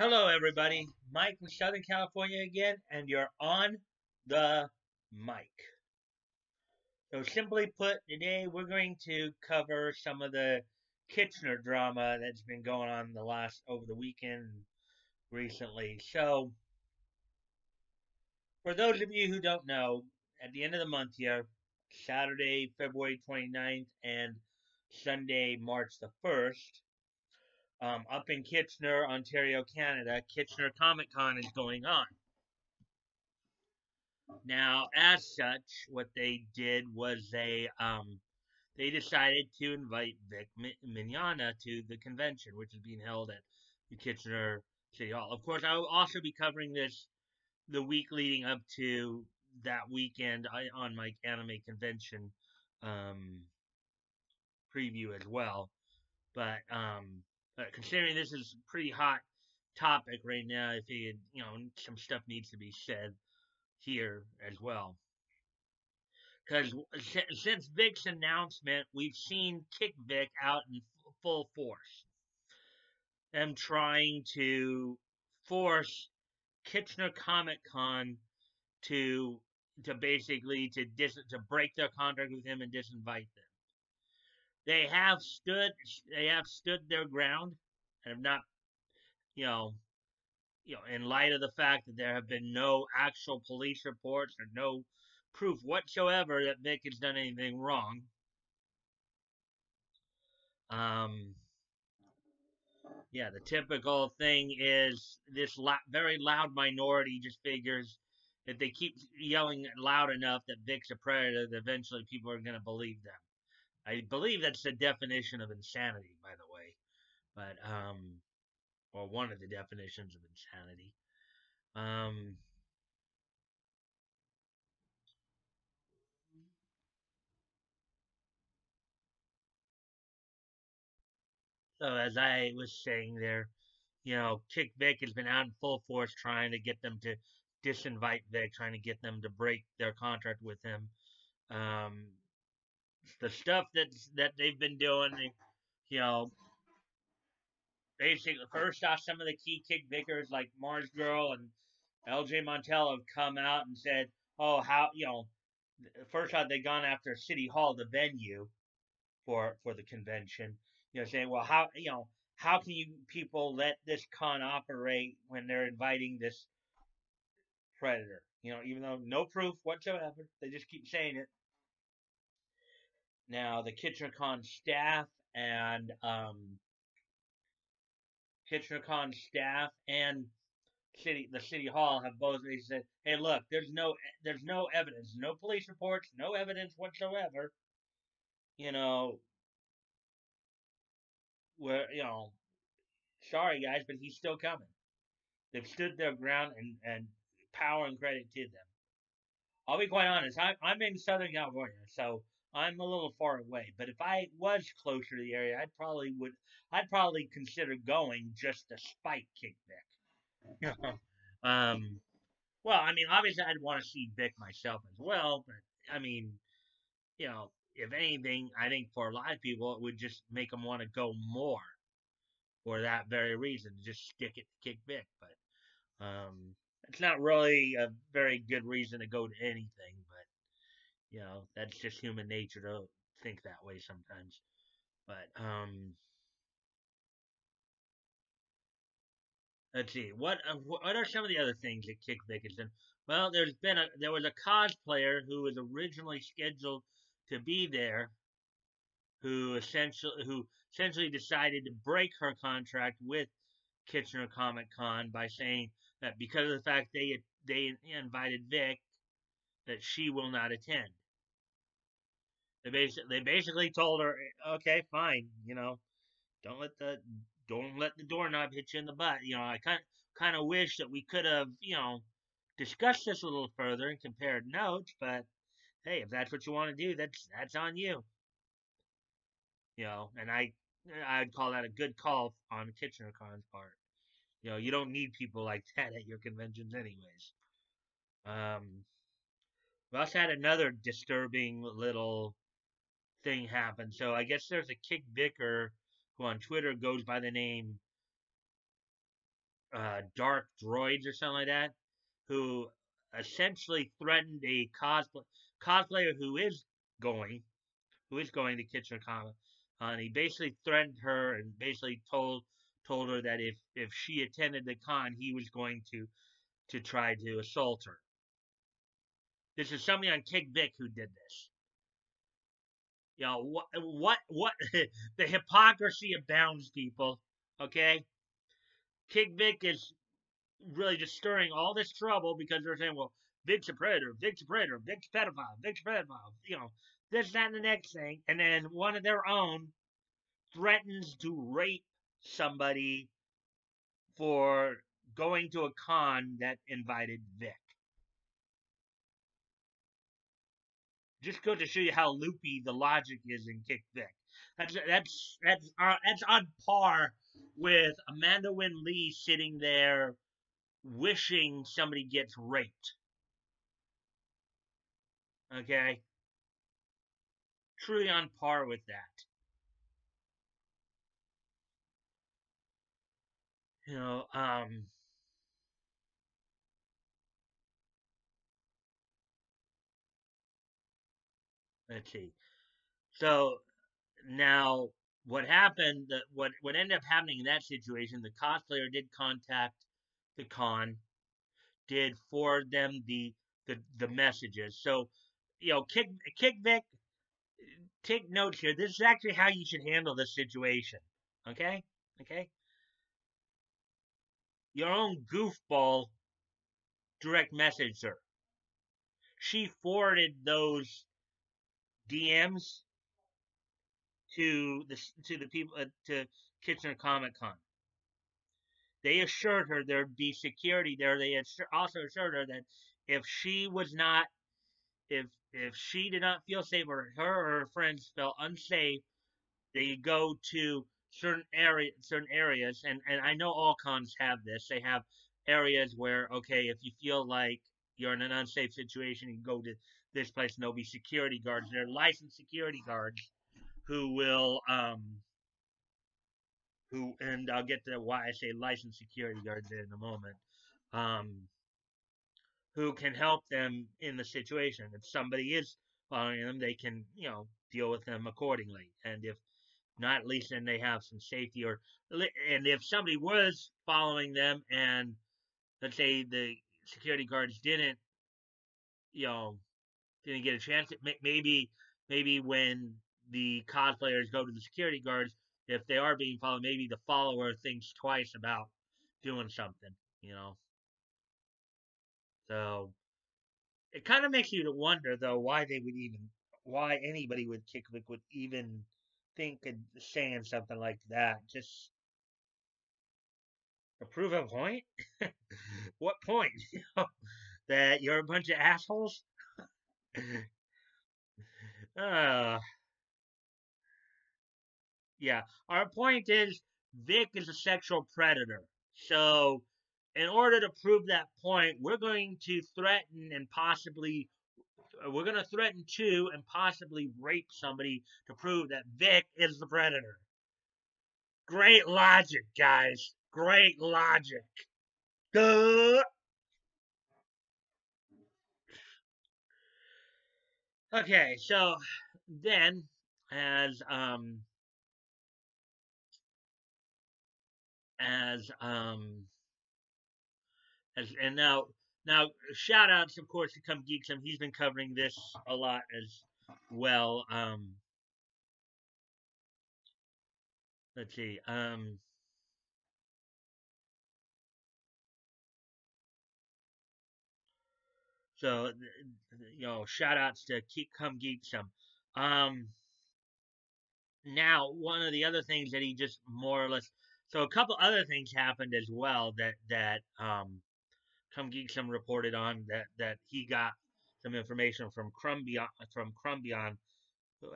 Hello, everybody. Mike from Southern California again, and you're on the mic. So, simply put, today we're going to cover some of the Kitchener drama that's been going on over the weekend recently. So, for those of you who don't know, at the end of the month here, Saturday, February 29th, and Sunday, March the 1st, up in Kitchener, Ontario, Canada, Kitchener Comic Con is going on. Now, as such, what they did was they decided to invite Vic Mignogna to the convention, which is being held at the Kitchener City Hall. Of course, I will also be covering this the week leading up to that weekend on my anime convention um, preview as well. But considering this is a pretty hot topic right now, I figured some stuff needs to be said here as well. Because since Vic's announcement, we've seen Kick Vic out in full force. Them trying to force Kitchener Comic Con to to break their contract with him and disinvite them. They have stood their ground and have not, you know, in light of the fact that there have been no actual police reports or no proof whatsoever that Vic has done anything wrong. Um, yeah, the typical thing is this very loud minority just figures if they keep yelling loud enough that Vic's a predator, that eventually people are going to believe them. I believe that's the definition of insanity, by the way, or one of the definitions of insanity. Um, so as I was saying there, Kick Vic has been out in full force trying to get them to disinvite Vic, trying to get them to break their contract with him. Um, the stuff that they've been doing, you know, basically first off, some of the key Kick Vickers like Mars Girl and LJ Montel have come out and said, "Oh, how first off they gone after City Hall, the venue for the convention, saying, well, how can you people let this con operate when they're inviting this predator? Even though no proof whatsoever, they just keep saying it. Now, the KitchenerCon staff and KitchenerCon staff and the city hall have both said, "Hey, look, there's no evidence, no police reports, no evidence whatsoever. You know, where sorry guys, but he's still coming. They've stood their ground and power and credit to them. I'll be quite honest. I'm in Southern California, so I'm a little far away. But if I was closer to the area, I'd probably consider going just to spite Kick Vic. um, well, I mean, obviously, I'd want to see Vic myself as well. But I mean, if anything, I think for a lot of people, it would just make them want to go more for that very reason. Just stick it to Kick Vic, but it's not really a very good reason to go to anything, but that's just human nature to think that way sometimes. But let's see, what are some of the other things that Kick Vic has done? Well, there was a cosplayer who was originally scheduled to be there, who essentially decided to break her contract with Kitchener Comic Con by saying that because of the fact they invited Vic, that she will not attend. They basically told her, okay, fine, don't let the don't let the doorknob hit you in the butt. I kind of wish that we could have discussed this a little further and compared notes, but hey, if that's what you want to do, that's on you. And I'd call that a good call on Kitchener Con's part. You don't need people like that at your conventions, anyways. Um, we also had another disturbing little thing happen. So I guess there's a Kick Vicker who on Twitter goes by the name dark droids or something like that, who essentially threatened a cosplayer going who is going to Kitchener Comic. And he basically threatened her and basically told her that if she attended the con, he was going to try to assault her. This is somebody on Kick Vic who did this. You know what the hypocrisy abounds, people. Okay, Kick Vic is really just stirring all this trouble because they're saying, well, Vic's a predator, Vic's a predator, Vic's a pedophile, Vic's a pedophile. This, that, and the next thing, and then one of their own threatens to rape somebody for going to a con that invited Vic. Just go to show you how loopy the logic is in Kick Vic. That's on par with Amanda Wynn Lee sitting there wishing somebody gets raped. Okay, truly on par with that. You know, let's see. So now, what happened? What ended up happening in that situation? The cosplayer did contact the con, did forward them the messages. So, Kick Vic, take notes here. This is actually how you should handle this situation. Okay, okay. Your own goofball direct messaged her. She forwarded those DMs to the people to Kitchener Comic Con. They assured her there'd be security there. They also assured her that if she was not, if she did not feel safe, or her or her friends felt unsafe, they go to certain areas, and I know all cons have this. They have areas where, okay, if you feel like you're in an unsafe situation, you can go to this place, and there'll be security guards. They're licensed security guards who will who and I'll get to why I say licensed security guards in a moment. Um, who can help them in the situation. If somebody is following them, they can, deal with them accordingly. And if not, at least then they have some safety. And if somebody was following them, and let's say the security guards you know, didn't get a chance, maybe when the cosplayers go to the security guards, if they are being followed, maybe the follower thinks twice about doing something. So it kind of makes you to wonder, though, why anybody with Kickvick would even think of saying something like that. Just to prove a point? What point? That you're a bunch of assholes? uh, yeah. Our point is Vic is a sexual predator. So, in order to prove that point, we're going to threaten to and possibly rape somebody to prove that Vic is the predator. Great logic, guys. Great logic. Duh. Okay, so then as um as as and now shout outs of course to Come Geek Some. He's been covering this a lot as well. Let's see. So shout outs to Come Geek Some. Um Now, one of the other things that he just more or less, so a couple other things happened as well that Come Geek Some reported on, that he got some information from Crumbion.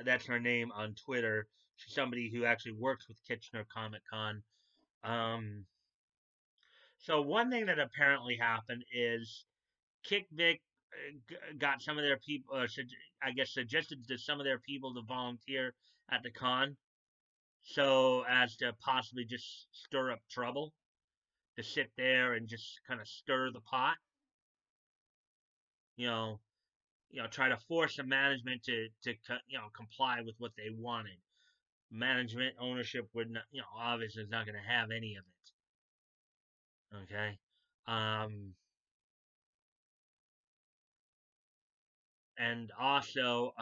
That's her name on Twitter. She's somebody who actually works with Kitchener Comic Con. Um, so one thing that apparently happened is Kick Vic got some of their people, I guess, suggested to some of their people to volunteer at the con, so as to possibly just stir up trouble. to sit there and just kind of stir the pot. You know, try to force the management to comply with what they wanted. Management ownership would not, obviously is not going to have any of it. Okay. Um, and also,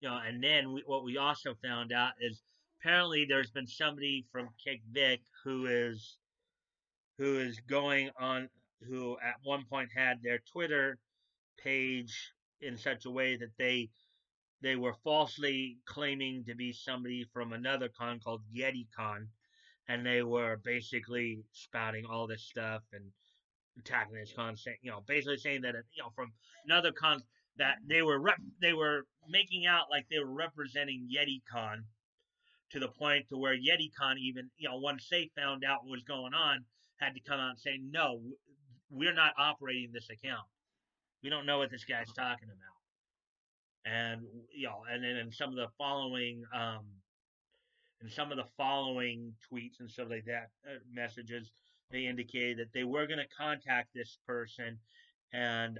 and then what we also found out is apparently there's been somebody from Kick Vic who is going on, who at one point had their Twitter page in such a way that they were falsely claiming to be somebody from another con called YetiCon, and they were basically spouting all this stuff and attacking this con, basically saying that from another con, that they were making out like they were representing YetiCon, to the point to where YetiCon, even once they found out what was going on, had to come out and say, no, we're not operating this account. We don't know what this guy's talking about. And and then in some of the following tweets and stuff like that, messages, they indicated that they were going to contact this person and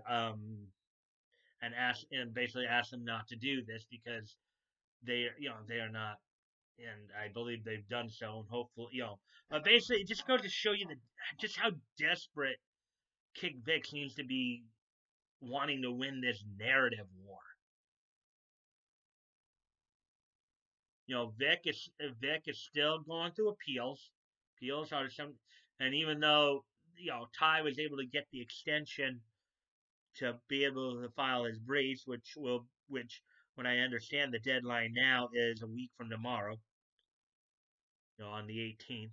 basically ask them not to do this, because they are not, and I believe they've done so, and hopefully, but basically it just goes to show you just how desperate Kick Vic seems to be wanting to win this narrative war. Vic is still going through appeals. Appeals are some, and even though Ty was able to get the extension to be able to file his briefs, which when I understand the deadline now is a week from tomorrow, on the 18th.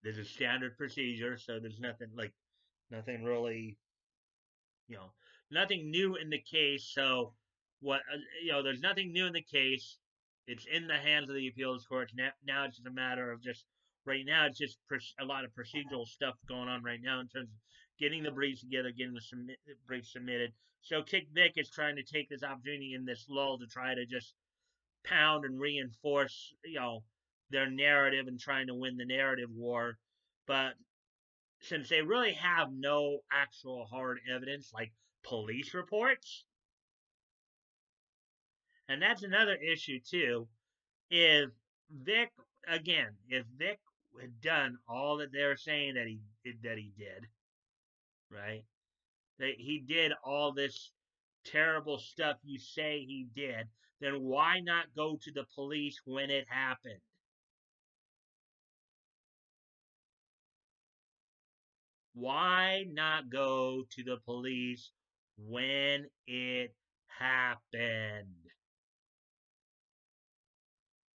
There's a standard procedure, so there's nothing really, you know, nothing new in the case. So there's nothing new in the case. It's in the hands of the appeals courts now. It's just a matter of just right now. It's just a lot of procedural stuff going on right now in terms of getting the briefs together, getting the briefs submitted. So Kick Vic is trying to take this opportunity in this lull to try to just pound and reinforce, their narrative and trying to win the narrative war. But since they really have no actual hard evidence like police reports, and that's another issue too, if Vic if Vic had done all that they're saying that he did, right? That he did all this terrible stuff you say he did, then why not go to the police when it happened? Why not go to the police when it happened?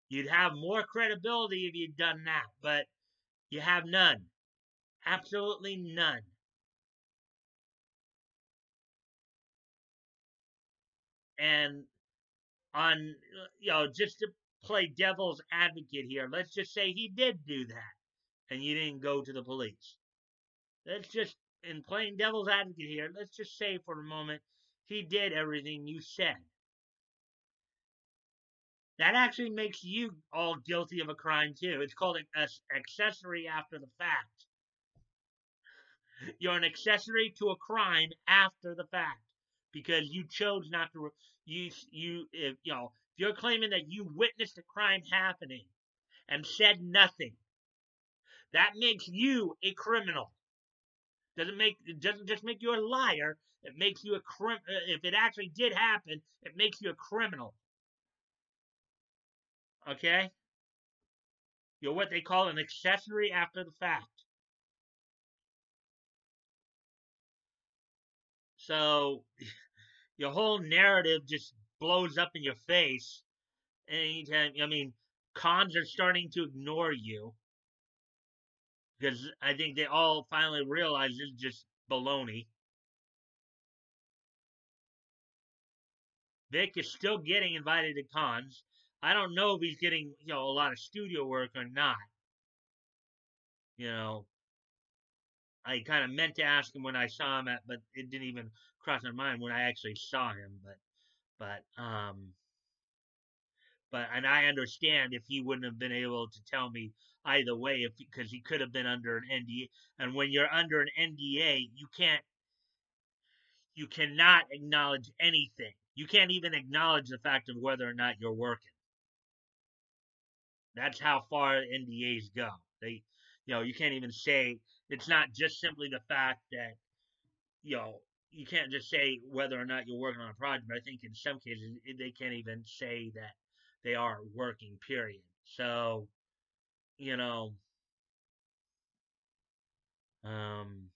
You'd have more credibility if you'd done that, but you have none. Absolutely none. And just to play devil's advocate here, let's just say he did do that and you didn't go to the police. Let's just, in playing devil's advocate here, let's just say for a moment he did everything you said. That actually makes you all guilty of a crime too. It's called an accessory after the fact. You're an accessory to a crime after the fact because you chose not to. If you're claiming that you witnessed a crime happening and said nothing, that makes you a criminal. It doesn't just make you a liar. It makes you a if it actually did happen, it makes you a criminal. Okay? You're what they call an accessory after the fact. So your whole narrative just blows up in your face anytime. I mean, cons are starting to ignore you because I think they all finally realize this is just baloney. Vic is still getting invited to cons. I don't know if he's getting a lot of studio work or not. I kind of meant to ask him when I saw him but it didn't even cross my mind when I actually saw him. But and I understand if he wouldn't have been able to tell me either way, because he could have been under an NDA. And when you're under an NDA, you cannot acknowledge anything. You can't even acknowledge the fact of whether or not you're working. That's how far NDAs go. You can't even say, it's not just simply the fact that, you can't just say whether or not you're working on a project, but I think in some cases they can't even say that they are working, period. So, you know, um,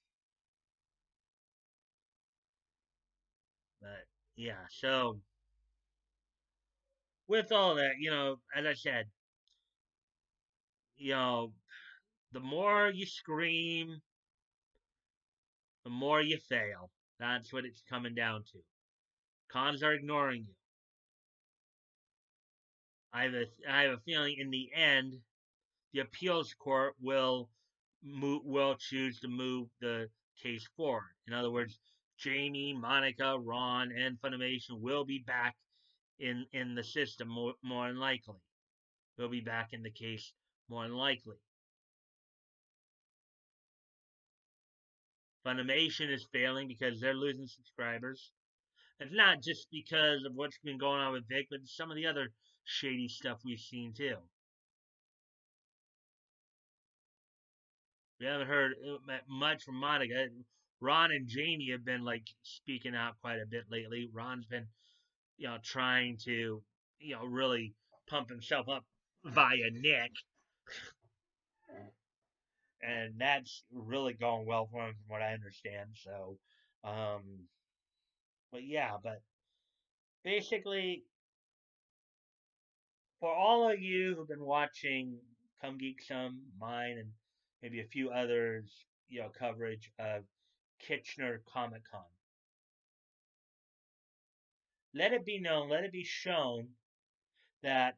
but yeah, so with all that, as I said, you know, the more you scream, the more you fail. That's what it's coming down to. Cons are ignoring you. I have a feeling in the end, the appeals court will choose to move the case forward. In other words, Jamie, Monica, Ron, and Funimation will be back in the system more than likely. Will be back in the case more than likely. Funimation is failing because they're losing subscribers. It's not just because of what's been going on with Vic, but some of the other shady stuff we've seen too. We haven't heard much from Monica. Ron and Jamie have been like speaking out quite a bit lately. Ron's been, trying to, really pump himself up via Nick, and that's really going well for him, from what I understand. So, um, but yeah, but basically, for all of you who've been watching Come Geek Some, mine, and maybe a few others, coverage of Kitchener Comic Con, let it be known, let it be shown that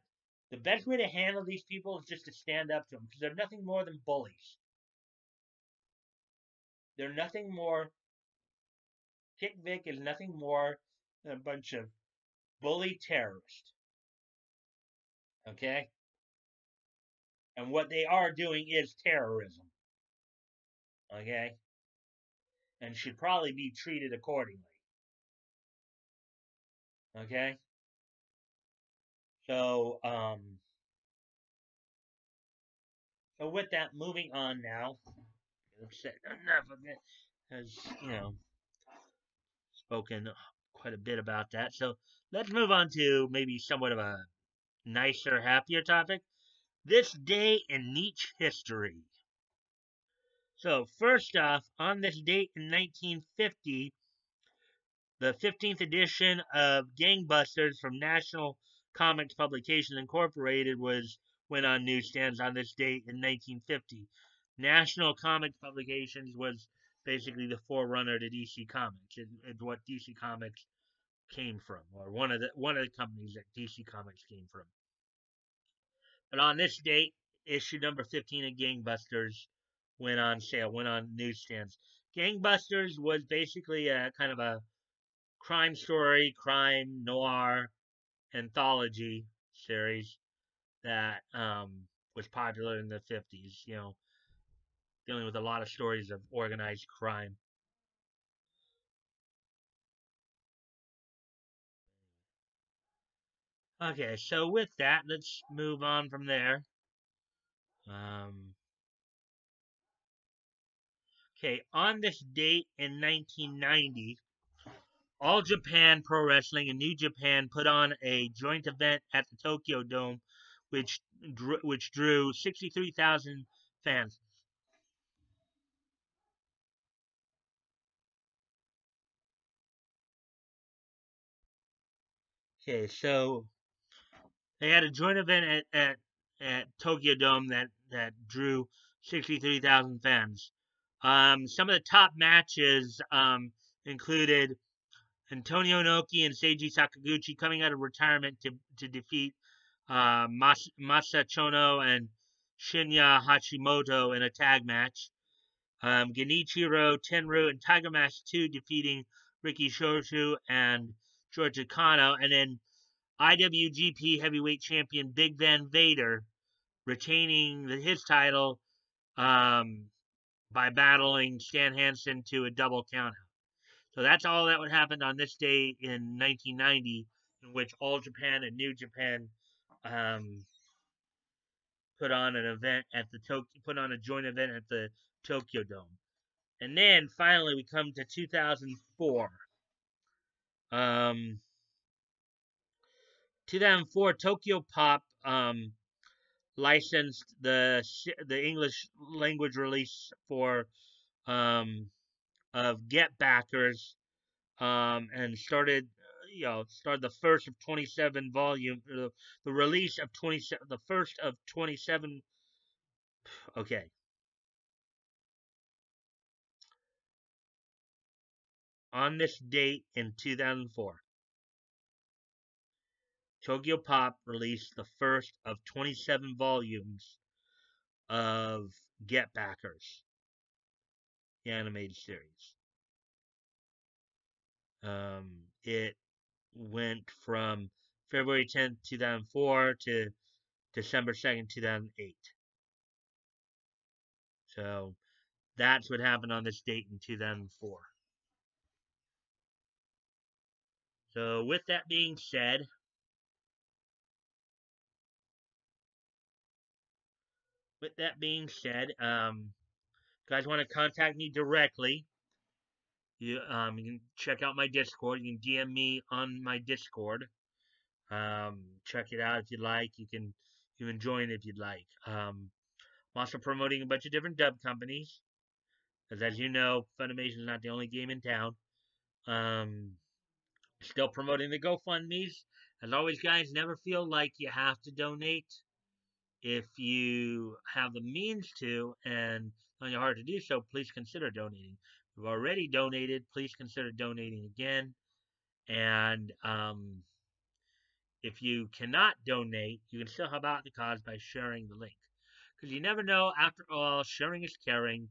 the best way to handle these people is just to stand up to them, because they're nothing more than bullies. They're nothing more. Kick Vic is nothing more than a bunch of bully terrorists. Okay? And what they are doing is terrorism. Okay? And should probably be treated accordingly. Okay? So, with that, moving on now. I've said enough of it. Has, spoken quite a bit about that. So let's move on to maybe somewhat of a nicer, happier topic. This day in niche history. So, first off, on this date in 1950, the 15th edition of Gangbusters from National Comics Publications Incorporated went on newsstands on this date in 1950. National Comics Publications was basically the forerunner to DC Comics. It's what DC Comics came from, or one of the companies that DC Comics came from. But on this date, issue number 15 of Gangbusters went on sale, went on newsstands. Gangbusters was basically a kind of a crime story, crime noir anthology series that was popular in the 50s, dealing with a lot of stories of organized crime. Okay, so with that, let's move on from there. Okay, on this date in 1990, All Japan Pro Wrestling and New Japan put on a joint event at the Tokyo Dome, which drew 63,000 fans. Okay, so they had a joint event at Tokyo Dome that drew 63,000 fans. Some of the top matches included Antonio Inoki and Seiji Sakaguchi coming out of retirement to defeat Masa Chono and Shinya Hashimoto in a tag match. Genichiro Tenryu and Tiger Mask 2 defeating Riki Choshu and George Kano. And then IWGP Heavyweight Champion Big Van Vader retaining his title by battling Stan Hansen to a double countout. So that's all that would happen on this day in 1990, in which All Japan and New Japan um, put on a joint event at the Tokyo Dome. And then finally we come to 2004. 2004 Tokyo Pop licensed the English language release for of Get Backers, and started the first of 27 volume, the release of 27, the first of 27. Okay, on this date in 2004, Tokyo Pop released the first of 27 volumes of Get Backers, the animated series. It went from February 10th, 2004 to December 2nd, 2008. So that's what happened on this date in 2004. So with that being said, guys want to contact me directly, you can check out my Discord. You can DM me on my Discord. Check it out if you'd like. You can join if you'd like. I'm also promoting a bunch of different dub companies, because as you know, Funimation is not the only game in town. Um, Still promoting the GoFundMe's. As always, guys, never feel like you have to donate. If you have the means to and on your heart to do so, please consider donating. If you've already donated, please consider donating again. And if you cannot donate, you can still help out the cause by sharing the link. Because you never know, after all, sharing is caring.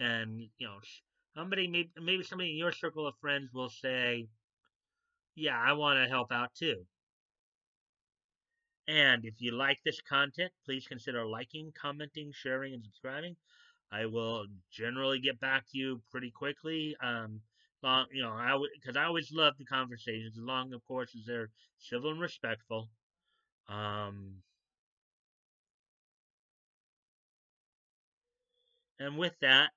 And, maybe somebody in your circle of friends will say, yeah, I want to help out too. And if you like this content, please consider liking, commenting, sharing, and subscribing. I will generally get back to you pretty quickly. Because I always love the conversations, as long, of course, as they're civil and respectful. And with that,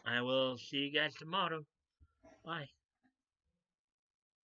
I will see you guys tomorrow. Bye.